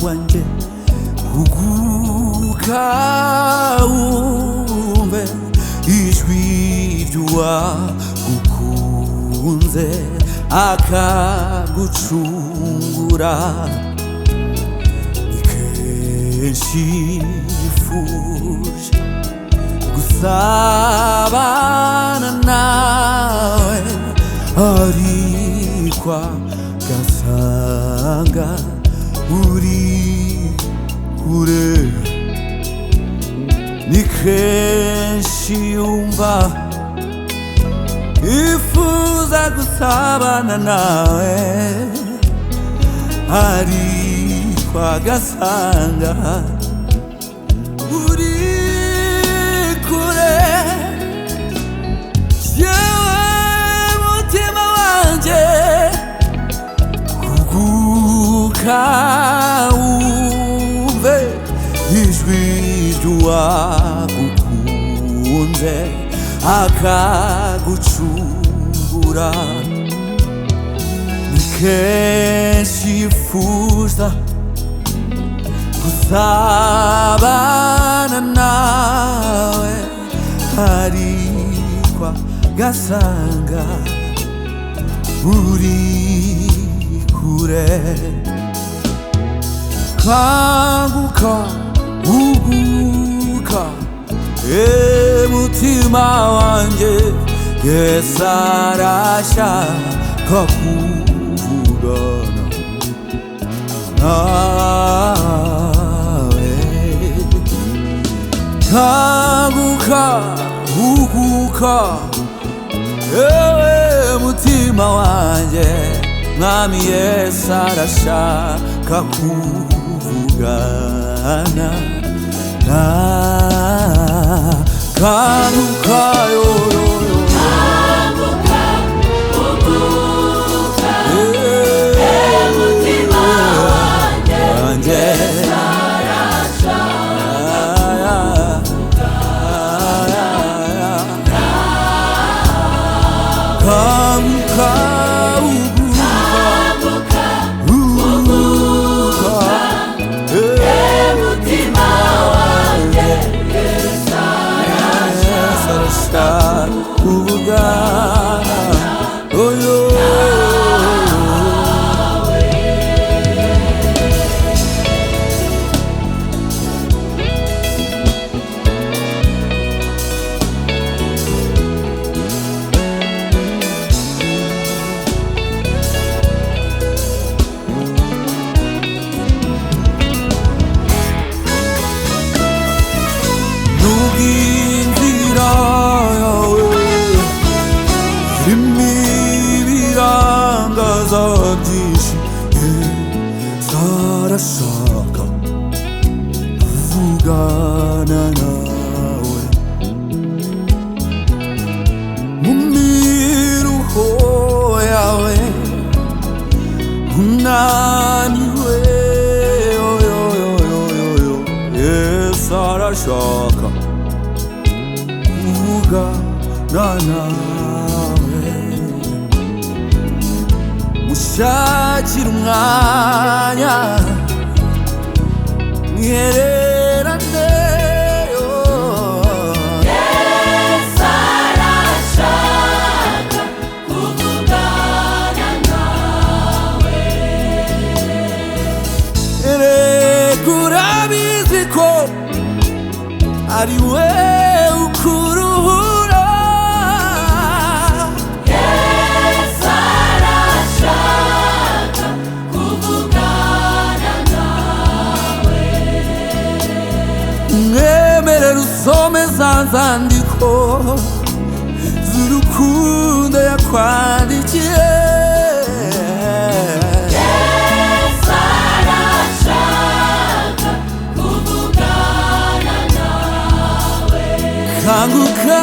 wanjye huguka wumve ijwi ry'uwagukunze akagucungura. Ni kenshi yifuje gusabana nawe, ariko agasanga uri kure. Ni kenshi yumva yifuza gusabana nawe, ariko agasanga uri kure. Yewe mutima wanjye huguka wumve ijwi ry'uwagukunze akagucungura. Ni kenshi yifuza gusabana nawe, ariko agasanga uri kure. Kanguka huguka mutima wanjye, Yesu arashaka kuvugana nawe. Kanguka huguka mutima wanjye, Mwami Yesu arashaka kuvugana nawe. Kanguka yoyoyo, kanguka huguka mutima wanjye, Yesu arashaka kuvugana. kanguka kuvugana oyo. 누긴지라 sarasaka kuvugana nawe, mu miruho yawe unaniwe. Yesu arashaka kuvugana nawe. Mushakira umwanya mwihererane. Yesu arashaka kuvugana nawe. Erega urabizi ko ari we ukuruhura. Yesu arashaka kuvugana nawe. Mwemerera usome za nzandiko z'urukundo yakwandikiye. Yesu arashaka kuvugana nawe. Kanguka